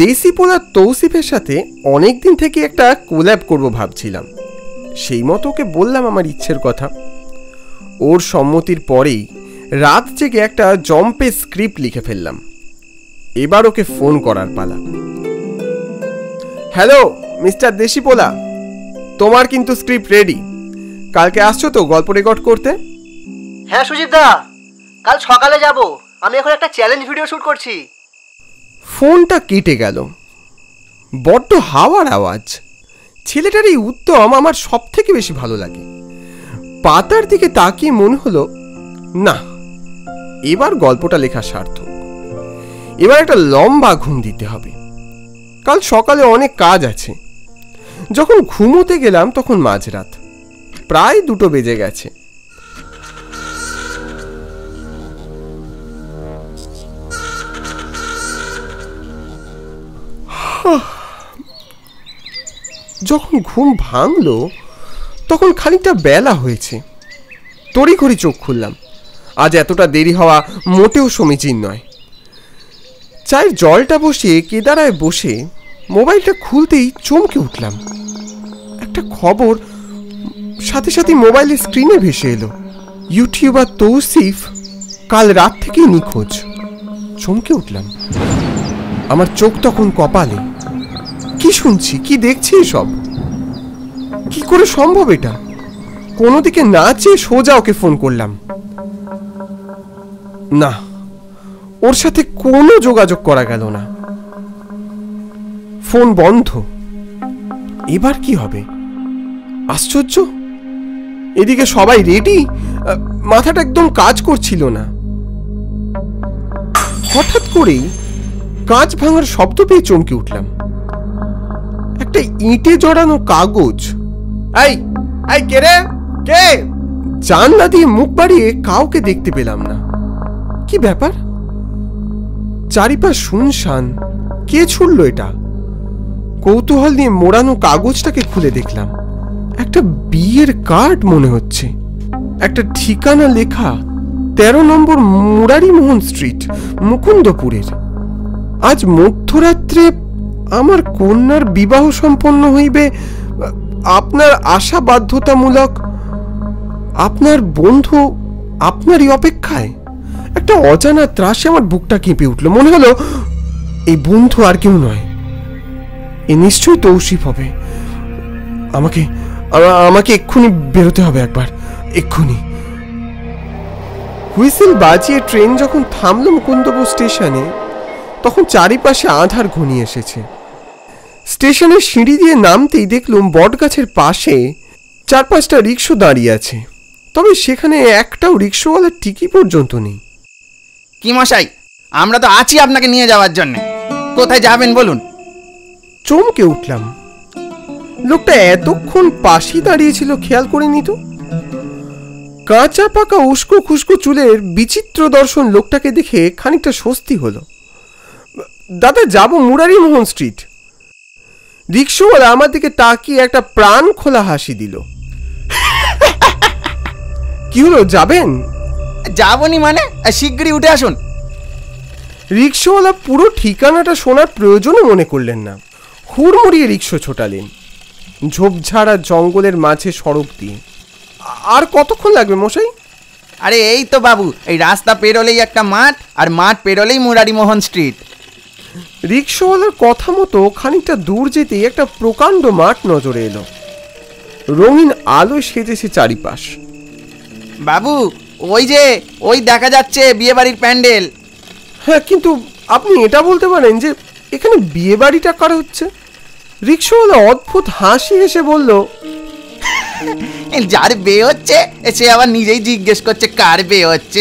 দেশি পোলা তৌসিফের সাথে অনেকদিন থেকে একটা কোল্যাব করব ভাবছিলাম। সেই মতো ওকে বললাম আমার ইচ্ছের কথা। ওর সম্মতির পরেই রাত জেগে একটা জম্পে স্ক্রিপ্ট লিখে ফেললাম। এবার ওকে ফোন করার পালা। হ্যালো মিস্টার দেশি পোলা, তোমার কিন্তু স্ক্রিপ্ট রেডি। কালকে আসছো তো গল্প রেকর্ড করতে? হ্যাঁ সুজিত দা, কাল সকালে যাব। আমি এখন একটা চ্যালেঞ্জ ভিডিও শুট করছি। ফোনটা কেটে গেল। বড্ড হাওয়ার আওয়াজ। ছেলেটার এই উদ্যম আমার সব থেকে বেশি ভালো লাগে। পাতার দিকে তাকিয়ে মনে হলো, না, এবার গল্পটা লেখা সার্থক। এবার একটা লম্বা ঘুম দিতে হবে। কাল সকালে অনেক কাজ আছে। যখন ঘুমোতে গেলাম তখন মাঝরাত, প্রায় 2টো বেজে গেছে। যখন ঘুম ভাঙলো তখন খানিকটা বেলা হয়েছে। তড়িঘড়ি চোখ খুললাম। আজ এতটা দেরি হওয়া মোটেও সমীচীন নয়। চায়ের জলটা বসিয়ে কেদারায় বসে মোবাইলটা খুলতেই চমকে উঠলাম। একটা খবর সাথে সাথে মোবাইলের স্ক্রিনে ভেসে এলো। ইউটিউবার তৌসিফ কাল রাত থেকেই নিখোঁজ। চমকে উঠলাম। আমার চোখ তখন কপালে। কি শুনছি, কি দেখছি এসব? কি করে সম্ভব এটা? কোনো দিকে না চেয়ে সোজা ওকে ফোন করলাম। না, ওর সাথে কোনো যোগাযোগ করা গেল না। ফোন বন্ধ। এবার কি হবে? আশ্চর্য, এদিকে সবাই রেডি, মাথাটা একদম কাজ করছিল না। হঠাৎ করেই কাঁচ ভাঙার শব্দ পেয়ে চমকে উঠলাম। একটা ইঁটে জড়ানো কাগজ। এই এই কে রে, কে? জানলা দিয়ে মুখ বাড়িয়ে কাউকে দেখতে পেলাম না। কি ব্যাপার? চারিপাশ শুনশান। কে ছুড়ল এটা? কৌতূহল নিয়ে মোড়ানো কাগজটাকে খুলে দেখলাম একটা বিয়ের কার্ড মনে হচ্ছে। একটা ঠিকানা লেখা, 13 নম্বর মুরারিমোহন স্ট্রিট, মুকুন্দপুরের। আজ মধ্যরাত্রে আমার কন্যার বিবাহ সম্পন্ন হইবে। আপনার আশা বাধ্যতামূলক। আপনার বন্ধু আপনারই অপেক্ষায়। একটা অজানা ত্রাসে আমার বুকটা কেঁপে উঠল। মনে হলো এই বন্ধু আর কেউ নয়, এ নিশ্চয়ই তৌসিফ হবে। আমাকে এক্ষুনি বেরোতে হবে, একবার এক্ষুনি। হুইসেল বাজিয়ে ট্রেন যখন থামল মুকুন্দপুর স্টেশনে, তখন চারিপাশে আঁধার ঘনিয়ে এসেছে। স্টেশনের সিঁড়ি দিয়ে নামতেই দেখলুম বটগাছের পাশে 4-5টা রিক্সা দাঁড়িয়ে আছে। তবে সেখানে একটাও রিক্সাওয়ালার টিকি পর্যন্ত নেই। কি মশাই, আমরা তো আছি আপনাকে নিয়ে যাওয়ার জন্য। কোথায় যাবেন বলুন? চমকে উঠলাম। লোকটা এতক্ষণ পাশে দাঁড়িয়েছিল খেয়াল করিনি তো। কাঁচা পাকা উস্কো খুস্কো চুলের বিচিত্র দর্শন লোকটাকে দেখে খানিকটা স্বস্তি হলো। দাদা, যাব মুরারিমোহন স্ট্রিট। রিক্সাওয়ালা আমার দিকে তাকিয়ে একটা প্রাণ খোলা হাসি দিল। কি হলো, যাবেন? যাবনি মানে? শিগগিরই উঠে আসুন। রিক্সাওয়ালা পুরো ঠিকানাটা শোনার প্রয়োজনও মনে করলেন না। হুড়মুড়িয়ে রিক্সা ছোটালেন ঝোপঝাড়া জঙ্গলের মাঝে সড়ক দিয়ে। আর কতক্ষণ লাগবে মশাই? আরে এই তো বাবু, এই রাস্তা পেরোলেই একটা মাঠ, আর মাঠ পেরোলেই মুরারিমোহন স্ট্রিট। রিক্সাওয়ালার কথা মতো খানিকটা দূর যেতেই একটা প্রকাণ্ড মাঠ নজরে এলো। রঙিন আলোয় সেজেছে চারিপাশ। বাবু, ওই দেখা যাচ্ছে বিয়ে বাড়ির প্যান্ডেল। হ্যাঁ, কিন্তু আপনি এটা বলতে পারেন যে এখানে বিয়ে বাড়িটা করা হচ্ছে? রিক্সাওয়ালা অদ্ভুত হাসি হেসে বলল, যার বিয়ে হচ্ছে সে আবার নিজেই জিজ্ঞেস করছে কার বিয়ে হচ্ছে।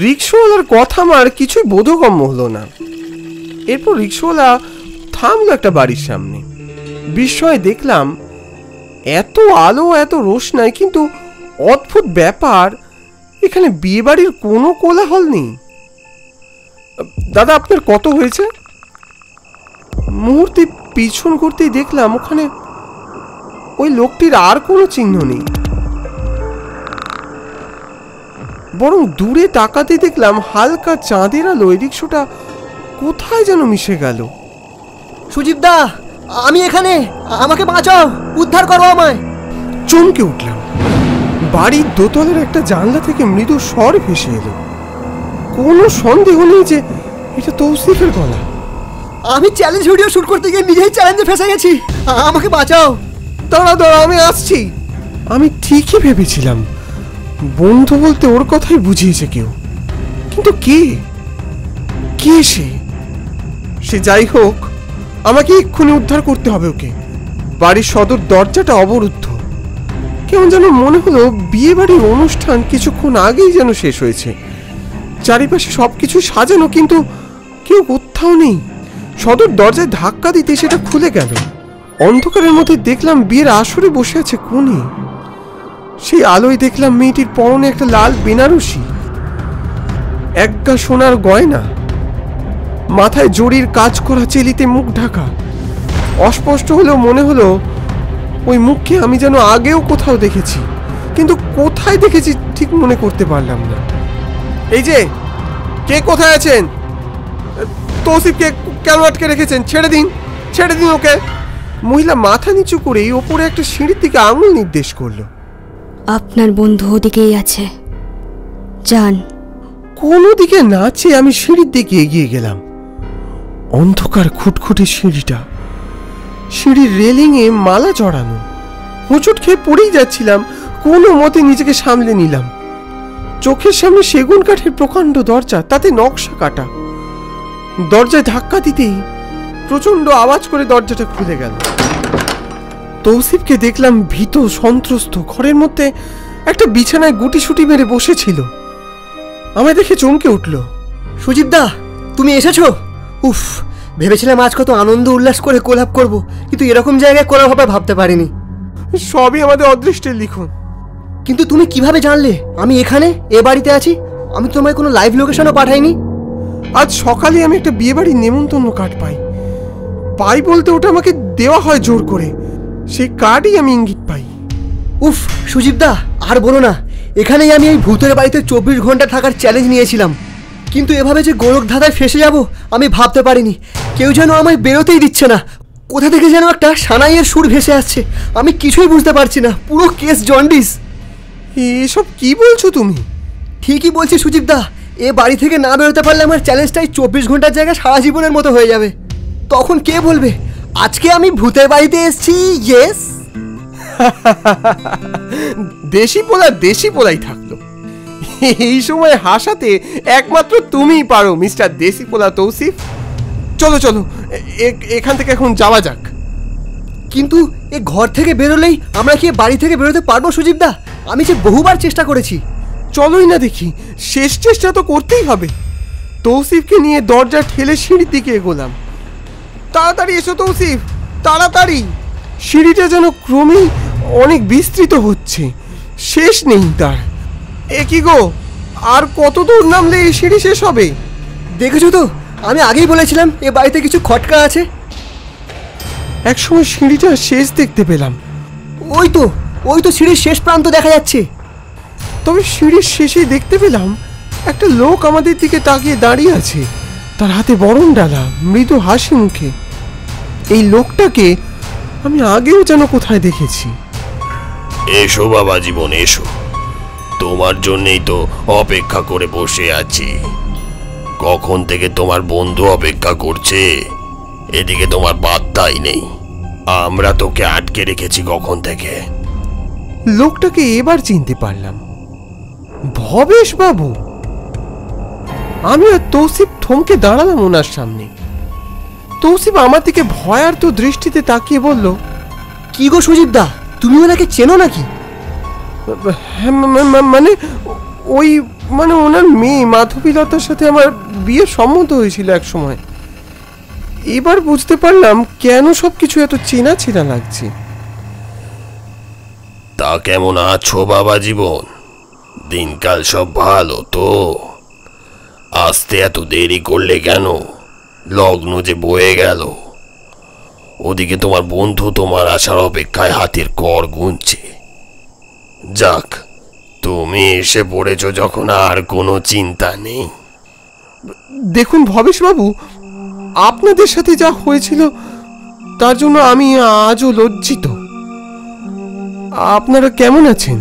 রিক্সাওয়ালার কথা আমার কিছুই বোধগম্য হলো না। এরপর রিক্সাওয়ালা থামলো একটা বাড়ির সামনে। বিস্ময়ে দেখলাম এত আলো, এত রোশনাই, কিন্তু অদ্ভুত ব্যাপার, এখানে বিয়ে বাড়ির কোনো কোলাহল নেই। দাদা, আপনার কত হয়েছে? মুহূর্তে পিছন ঘুরতেই দেখলাম ওখানে ওই লোকটির আর কোনো চিহ্ন নেই। বরং দূরে তাকাতে দেখলাম হালকা চাঁদের আলোয় রিক্সাটা কোথায় যেন মিশে গেল। সুজিতদা, আমি এখানে, আমাকে বাঁচাও, উদ্ধার করো আমায়। চমকে উঠলাম। বাড়ির দোতলার একটা জানলা থেকে মৃদু স্বর ভেসে এলো। কোনো সন্দেহ নেই যে এটা তৌসিফের গলা। আমি চ্যালেঞ্জ ভিডিও শুট করতে গিয়ে নিজেই চ্যালেঞ্জে ফেসে গেছি, আমাকে বাঁচাও। দাঁড়া দাঁড়া, আমি আসছি। আমি ঠিকই ভেবেছিলাম বন্ধু বলতে ওর কথাই বুঝিয়েছে কেউ, কিন্তু কে কে সে? সে যাই হোক, আমাকে এক্ষুনি উদ্ধার করতে হবে ওকে। বাড়ির সদর দরজাটা অবরুদ্ধ। কেমন যেন মনে হলো বিয়ে বাড়ির অনুষ্ঠান কিছুক্ষণ আগেই যেন শেষ হয়েছে। চারিপাশে সবকিছু সাজানো, কিন্তু কেউ কোথাও নেই। সদর দরজায় ধাক্কা দিতে সেটা খুলে গেল। অন্ধকারের মধ্যে দেখলাম বিয়ের আসরে বসে আছে কোণে। সেই আলোয় দেখলাম মেয়েটির পরনে একটা লাল বেনারসি, একগা সোনার গয়না, মাথায় জড়ির কাজ করা চেলিতে মুখ ঢাকা। অস্পষ্ট হলেও মনে হলো ওই মুখকে আমি যেন আগেও কোথাও দেখেছি, কিন্তু কোথায় দেখেছি ঠিক মনে করতে পারলাম না। এই যে, কে কোথায় আছেন? তৌসিফকে কেন আটকে রেখেছেন? ছেড়ে দিন, ছেড়ে দিন ওকে। মহিলা মাথা নিচু করেই ওপরে একটা সিঁড়ির দিকে আঙুল নির্দেশ করলো। আপনার বন্ধু ওদিকেই আছে, যান। কোনো দিকে না চেয়ে আমি সিঁড়ির দিকে এগিয়ে গেলাম। অন্ধকার খুটখুটে সিঁড়িটা, সিঁড়ির রেলিংয়ে মালা জড়ানো। হোঁচট খেয়ে পড়েই যাচ্ছিলাম, কোনো মতে নিজেকে সামলে নিলাম। চোখের সামনে সেগুন কাঠের প্রকাণ্ড দরজা, তাতে নকশা কাটা। দরজায় ধাক্কা দিতেই প্রচন্ড আওয়াজ করে দরজাটা খুলে গেল। তৌসিফকে দেখলাম ভীত সন্ত্রস্ত, ঘরের মধ্যে একটা বিছানায় গুটিসুটি মেরে বসেছিল। আমায় দেখে চমকে উঠল। সুজিতদা, তুমি এসেছো? উফ, ভেবেছিলাম আজ কত আনন্দ উল্লাস করে কোলাপ করব, কিন্তু এরকম জায়গায় কোলাপ হবে ভাবতে পারিনি। সবই আমাদের অদৃষ্টের লিখন। কিন্তু তুমি কিভাবে জানলে আমি এখানে, এ বাড়িতে আছি? আমি তোমায় কোনো লাইভ লোকেশনও পাঠাইনি। আজ সকালে আমি একটা বিয়ে বাড়ির নেমন্তন্ন কার্ড পাই বলতে ওটা আমাকে দেওয়া হয় জোর করে। সেই কার্ডই আমি ইঙ্গিত পাই। উফ সুজিতদা, আর বলো না, এখানেই আমি এই ভূতের বাড়িতে 24 ঘন্টা থাকার চ্যালেঞ্জ নিয়েছিলাম, কিন্তু এভাবে যে গোলক ধাঁধায় ফেসে যাব আমি ভাবতে পারিনি। কেউ যেন আমায় বেরোতেই দিচ্ছে না। কোথা থেকে যেন একটা সানাইয়ের সুর ভেসে আসছে, আমি কিছুই বুঝতে পারছি না। পুরো কেস জন্ডিস। এসব কি বলছো তুমি? ঠিকই বলছি সুজিতদা, এ বাড়ি থেকে না বেরোতে পারলে আমার চ্যালেঞ্জটাই 24 ঘন্টার জায়গায় সারা জীবনের মতো হয়ে যাবে। তখন কে বলবে আজকে আমি ভূতের বাড়িতে এসেছি? ইয়েস। দেশি পোলাই থাকলো। এই সময় হাসাতে একমাত্র তুমিই পারো মিস্টার দেশি পোলা তৌসিফ। চলো চলো, এখান থেকে এখন যাওয়া যাক। কিন্তু এ ঘর থেকে বেরোলেই আমরা কি বাড়ি থেকে বেরোতে পারবো সুজিতদা? আমি যে বহুবার চেষ্টা করেছি। চলোই না দেখি, শেষ চেষ্টা তো করতেই হবে। তৌসিফকে নিয়ে দরজা ঠেলে সিঁড়ির দিকে এগোলাম। তাড়াতাড়ি এসো তৌসিফ, তাড়াতাড়ি। সিঁড়িটা যেন ক্রমেই অনেক বিস্তৃত হচ্ছে, শেষ নেই তার। এ কি গো, আর কত দূর নামলে এই সিঁড়ি শেষ হবে? দেখেছো তো, আমি আগেই বলেছিলাম এ বাড়িতে কিছু খটকা আছে। একসময় সিঁড়িটা শেষ দেখতে পেলাম। ওই তো সিঁড়ির শেষ প্রান্ত দেখা যাচ্ছে। তবে সিঁড়ির শেষে দেখতে পেলাম একটা লোক আমাদের দিকে তাকিয়ে দাঁড়িয়ে আছে, তার হাতে বরণ ডালা, মৃদু হাসি মুখে। এই লোকটাকে আমি আগেও যেন কোথায় দেখেছি। এসো বাবা জীবন, এসো। তোমার জন্যই তো অপেক্ষা করে বসে আছি। কখন থেকে তোমার বন্ধু অপেক্ষা করছে, এদিকে তোমার বার্তাই নেই। আমরা তোকে আটকে রেখেছি কখন থেকে। লোকটাকে এবার চিনতে পারলাম, ভবেশ বাবু। আমি আর তৌসিফ থমকে দাঁড়ালাম ওনার সামনে। তৌসিফ আমার দিকে ভয়ার্ত দৃষ্টিতে তাকিয়ে বলল, কি গো সুজিতদা, তুমি ওনাকে চেনো নাকি? মানে ওনার মেয়ে মাধবীলতার সাথে আমার বিয়ে সম্মত হয়েছিল এক সময়। এবার বুঝতে পারলাম কেন সবকিছু এত চেনা চেনা লাগছে। তা কেমন আছো বাবা জীবন? দিনকাল সব ভালো তো? আসতে এত দেরি করলে কেন? লগ্ন যে বয়ে গেল। ওদিকে তোমার বন্ধু তোমার আসার অপেক্ষায় হাতের কর গুনছে। যাক, তুমি এসে পড়েছো যখন আর কোনো চিন্তা নেই। দেখুন ভবেশ বাবু, আপনাদের সাথে যা হয়েছিল তার জন্য আমি আজও লজ্জিত। আপনারা কেমন আছেন?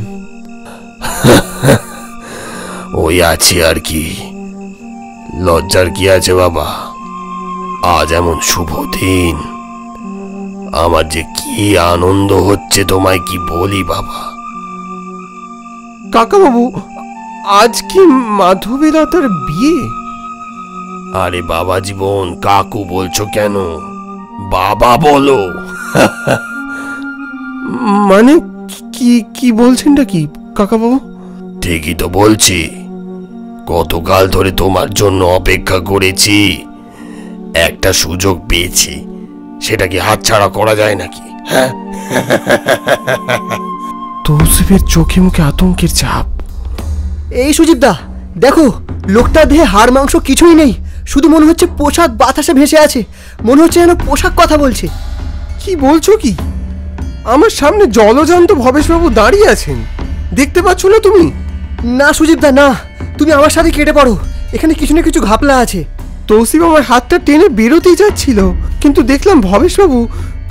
ওই আছি আর কি, লজ্জার কি আছে বাবা? আজ এমন শুভ দিন, আমার যে কি আনন্দ হচ্ছে তোমায় কি বলি বাবা। কাকাবাবু, আজ কি মাধবীলতার বিয়ে? আরে বাবা জীবন, কাকু বলছো কেন? বাবা বলো। মানে কি কি বলছেনটা কি কাকাবাবু? ঠিকই তো বলছি, কতকাল ধরে তোমার জন্য অপেক্ষা করেছি, একটা সুযোগ পেয়েছি, সেটা কি হাতছাড়া করা যায় নাকি? হ্যাঁ, তৌসিফের চোখে মুখে আতঙ্কের ছাপ। এই সুজিতদা, দেখো লোকটার দেহে হাড় মাংস কিছুই নেই, শুধু মনে হচ্ছে পোশাক বাতাসে ভেসে আছে, মনে হচ্ছে যেন পোশাক কথা বলছে। কি বলছো কি? আমার সামনে জলজান্ত ভবেশবাবু দাঁড়িয়ে আছেন, দেখতে পাচ্ছ না তুমি? না সুজিতদা না, তুমি আমার সাথে কেটে পড়ো, এখানে কিছু না কিছু ঘাপলা আছে। তৌসিফ আমার হাতটা টেনে বেরোতেই যাচ্ছিল, কিন্তু দেখলাম ভবেশবাবু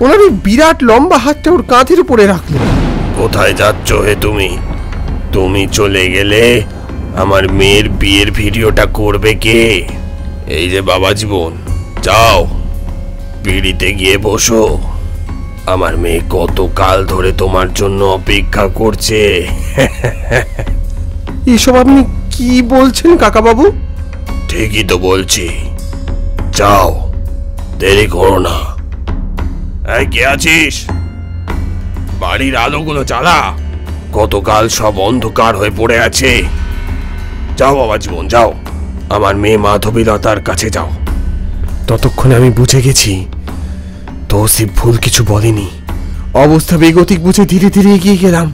ওনার ওই বিরাট লম্বা হাতটা ওর কাঁধের উপরে রাখলেন। কোথায় যাচ্ছ হে তুমি? তুমি চলে গেলে আমার মেয়ের বিয়ের ভিডিওটা করবে কে? এই যে বাবা জীবন, যাও পিড়িতে গিয়ে বসো, আমার মেয়ে কত কাল ধরে তোমার জন্য অপেক্ষা করছে। এসব আপনি কি বলছেন কাকাবাবু? ঠিকই তো বলছি, যাও দেরি করো না। এই কে আছিস? বাড়ির আলোগুলো জ্বালা, কতকাল সব অন্ধকার হয়ে পড়ে আছে। যাও বাবা জীবন, যাও আমার মেয়ে মাধবীলতার কাছে যাও। ততক্ষণে আমি বুঝে গেছি তৌসিফ ভুল কিছু বলেনি। অবস্থা বেগতিক বুঝে ধীরে ধীরে এগিয়ে গেলাম।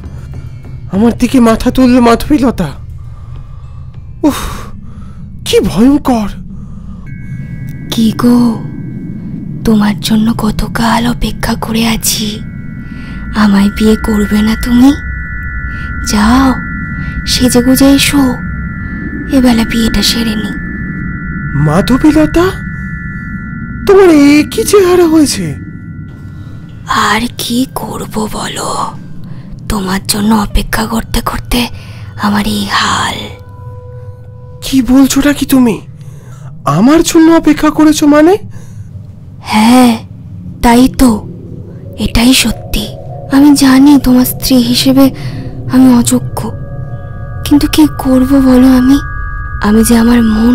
আমার দিকে মাথা তুলল মাধবীলতা। উফ, কি ভয়ঙ্কর! কি গো, তোমার জন্য কতকাল অপেক্ষা করে আছি, আমায় বিয়ে করবে না তুমি? যাও সেজে গুজে এসো, এবেলা বিয়েটা সেরে নি। মাধবীলতা, তোমার একই চেহারা হয়েছে। আর কি করব বলো, তোমার জন্য অপেক্ষা করতে করতে আমার এই হাল। কি বলছোটা কি তুমি? আমার জন্য অপেক্ষা করেছো মানে? হ্যাঁ তাই তো, এটাই সত্যি। আমি জানি তোমার স্ত্রী হিসেবে আমি অযোগ্য, কিন্তু কি করব বলো? আমি যে আমার মন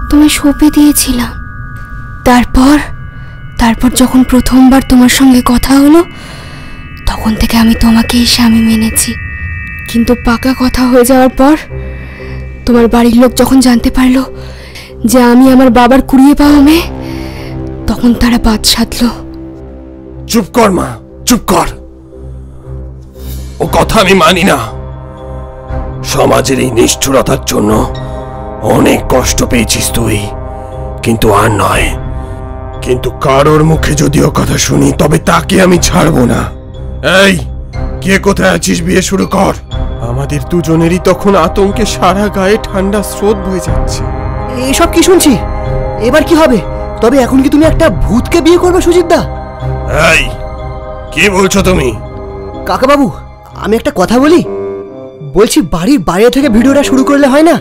তোমায় সঁপে দিয়েছিলাম। তারপর যখন প্রথমবার তোমার সঙ্গে কথা হলো, তখন থেকে আমি তোমাকেই স্বামী মেনেছি। কিন্তু পাকা কথা হয়ে যাওয়ার পর তোমার বাড়ির লোক যখন জানতে পারলো যে আমি আমার বাবার কুড়িয়ে পাওয়া মেয়ে, তখন তারা বাদ সাধলো। চুপ কর মা, চুপ কর, ও কথা আমি মানি না। সমাজের এই নিষ্ঠুরতার জন্য অনেক কষ্ট পেয়েছিস তুই, কিন্তু আর নয়। কিন্তু কারোর মুখে যদি ও কথা শুনি, তবে তাকে আমি ছাড়বো না। এই কে কোথায় আছিস? বিয়ে শুরু কর। আমাদের দুজনেরই তখন আতঙ্কে সারা গায়ে ঠান্ডা স্রোত বয়ে যাচ্ছে। এসব কি শুনছি? এবার কি হবে? তবে এখন কি তুমি একটা ভূতকে বিয়ে করবে সুজিতদা? এই কি বলছো তুমি? কাকাবাবু, আমি একটা কথা বলি। বলছি বাড়ির বাইরে থেকে ভিডিওটা শুরু করলে হয় না?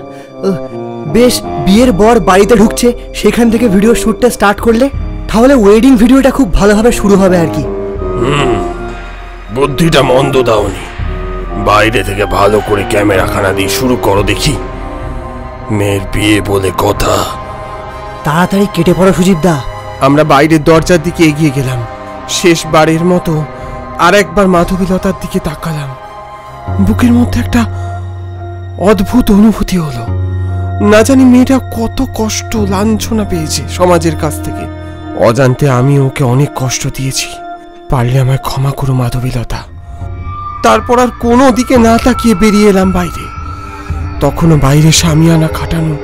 বেশ, বিয়ের বর বাড়িতে ঢুকছে, সেখান থেকে ভিডিও শ্যুটটা স্টার্ট করলে তাহলে ওয়েডিং ভিডিওটা খুব ভালোভাবে শুরু হবে আর কি। বুদ্ধিটা মন্দ দাওনি। বাইরে থেকে ভালো করে ক্যামেরাখানা দিয়ে শুরু করো দেখি। মেয়ের বিয়ে বলে কথা। তাড়াতাড়ি কেটে পড়ো সুজিতদা। আমরা বাইরের দরজার দিকে এগিয়ে গেলাম। শেষবারের মতো আর একবার মাধবীলতার দিকে তাকালাম। বুকের মধ্যে একটা অদ্ভুত অনুভূতি হলো। না জানি মেয়েটা কত কষ্ট লাঞ্ছনা পেয়েছে সমাজের কাছ থেকে। অজান্তে আমি ওকে অনেক কষ্ট দিয়েছি। পারলে আমায় ক্ষমা করো মাধবীলতা। তারপর আর কোনো দিকে না তাকিয়ে বেরিয়ে এলাম বাইরে। তখনও বাইরে শামিয়ানা খাটানো।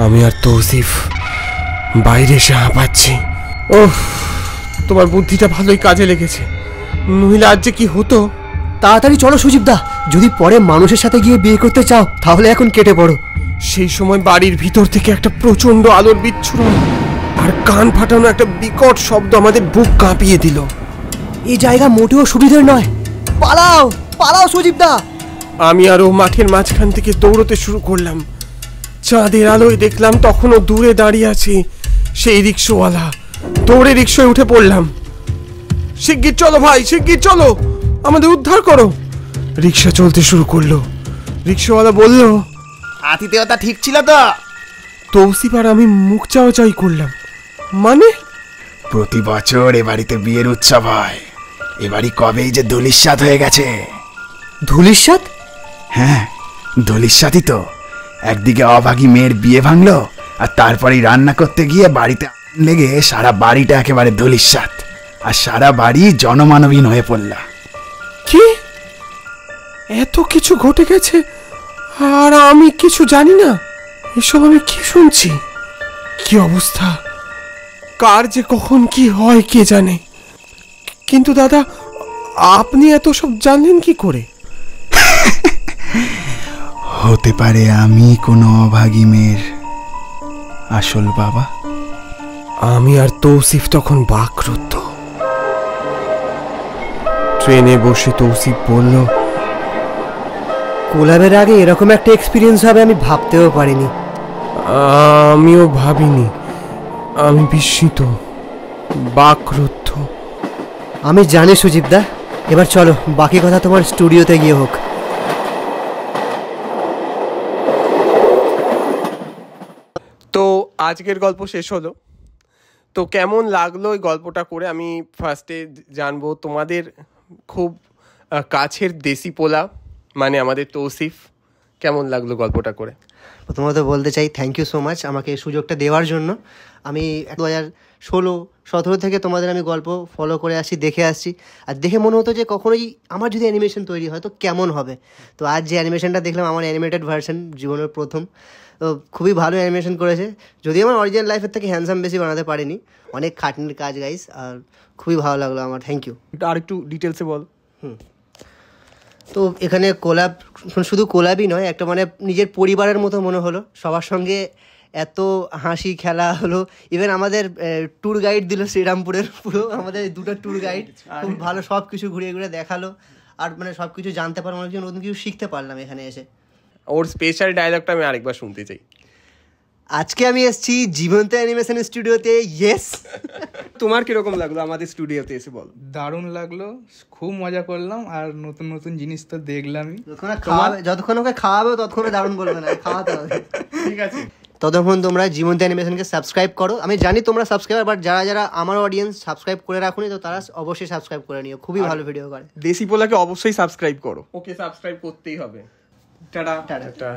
আমি আর তৌসিফ বাইরে এসে হাঁপাচ্ছি। ওহ, তোমার বুদ্ধিটা ভালোই কাজে লেগেছে, নইলে আজ যে কি হতো। তাড়াতাড়ি চলো সুজিতদা, যদি পরে মানুষের সাথে গিয়ে বিয়ে করতে চাও তাহলে এখন কেটে পড়ো। সেই সময় বাড়ির ভিতর থেকে একটা প্রচন্ড আলোর বিচ্ছুরণ। আর কান ফাটানো একটা বিকট শব্দ আমাদের বুক কাঁপিয়ে দিল। এই জায়গা মোটেও সুবিধার নয়। পালাও পালাও সুজিবদা। আমি আরও মাঠের মাঝখান থেকে দৌড়তে শুরু করলাম। চাঁদের আলোয় দেখলাম তখনও দূরে দাঁড়িয়ে আছে সেই রিক্সাওয়ালা। দৌড়ে রিক্সায় উঠে পড়লাম। শিগগির চলো ভাই, শিগগির চলো, আমাদের উদ্ধার করো। রিক্সা চলতে শুরু করলো। রিক্সাওয়ালা বলল, আতিথেয়তা ঠিক ছিল তো? তৌসিফ আর আমি মুখ চাওয়াচাই করলাম। মানে? প্রতি বছর এ বাড়িতে বিয়ের উৎসব হয়। এ বাড়ি কবেই যে ধুলিস্বাদ হয়ে গেছে। ধুলিস্বাদ? হ্যাঁ, ধুলিস্বাদই তো। একদিকে অভাগী মেয়ের বিয়ে ভাঙলো, আর তারপরেই রান্না করতে গিয়ে বাড়িতে আগুন লেগে সারা বাড়িটা একেবারে ধুলিস্বাদ, আর সারা বাড়ি জনমানবহীন হয়ে পড়ল। কি? এত কিছু ঘটে গেছে আর আমি কিছু জানি না? এসব আমি কি শুনছি? কি অবস্থা! কার যে কখন কি হয় কে জানে। কিন্তু দাদা, আপনি এত সব জানলেন কি করে? হতে পারে আমি কোনো অভাগী মেয়ের আসল বাবা। আমি আর তৌসিফ তখন বাকরুদ্ধ। ট্রেনে বসে তৌসিফ বলল, কোলাবের আগে এরকম একটা এক্সপিরিয়েন্স হবে আমি ভাবতেও পারিনি। আমিও ভাবিনি। আমি বিস্মিত, বাকরুদ্ধ। আমি জানি সুজিবদা। এবার চলো, বাকি কথা তোমার স্টুডিওতে গিয়ে হোক। তো আজকের গল্প শেষ হলো। তো কেমন লাগলো এই গল্পটা করে? আমি ফার্স্টে জানবো তোমাদের খুব কাছের দেশি পোলা মানে আমাদের তৌসিফ, কেমন লাগলো গল্পটা করে? প্রথমত বলতে চাই থ্যাংক ইউ সো মাচ আমাকে এই সুযোগটা দেওয়ার জন্য। আমি 2016-17 থেকে তোমাদের আমি গল্প ফলো করে আসছি, দেখে আসছি, আর দেখে মনে হতো যে কখনোই আমার যদি অ্যানিমেশন তৈরি হয় তো কেমন হবে। তো আজ যে অ্যানিমেশনটা দেখলাম, আমার অ্যানিমেটেড ভার্সন জীবনের প্রথম, তো খুবই ভালো অ্যানিমেশন করেছে। যদিও আমার অরিজিনাল লাইফের থেকে হ্যান্ডসাম বেশি বানাতে পারিনি, অনেক খাটনির কাজ গাইস, আর খুবই ভালো লাগলো আমার। Thank you. আর একটু ডিটেলসে বল। তো এখানে কোলাব, শুধু কোলাবই নয়, একটা মানে নিজের পরিবারের মতো মনে হলো। সবার সঙ্গে এত হাসি খেলা হলো। ইভেন আমাদের ট্যুর গাইড দিল শ্রীরামপুরের, পুরো আমাদের 2টা ট্যুর গাইড, খুব ভালো সব কিছু ঘুরিয়ে ঘুরে দেখালো। আর মানে সব কিছু জানতে পারলাম, অনেক নতুন কিছু শিখতে পারলাম এখানে এসে। ওর স্পেশাল ডায়লগটা আমি আরেকবার শুনতে চাই। আজকে আমি এসেছি জীবন্ত অ্যানিমেশন স্টুডিওতে। ইয়েস। তোমার কিরকম লাগলো আমাদের স্টুডিওতে এসে বল? দারুণ লাগলো, খুব মজা করলাম, আর নতুন নতুন জিনিস তো দেখলামই। যতক্ষণ ওকে খাওয়াবে ততক্ষণ দারুণ বলবে না, খাওয়াতে হবে। ঠিক আছে, ততক্ষণ তোমরা জীবন্ত অ্যানিমেশনকে সাবস্ক্রাইব করো। আমি জানি তোমরা সাবস্ক্রাইবার, বাট যারা যারা আমার অডিয়েন্স সাবস্ক্রাইব করে রাখুনি, তো তারা অবশ্যই সাবস্ক্রাইব করে নিও। খুবই ভালো ভিডিও করে। দেশি পোলাকে অবশ্যই সাবস্ক্রাইব করো। ওকে সাবস্ক্রাইব করতেই হবে। Tata tata.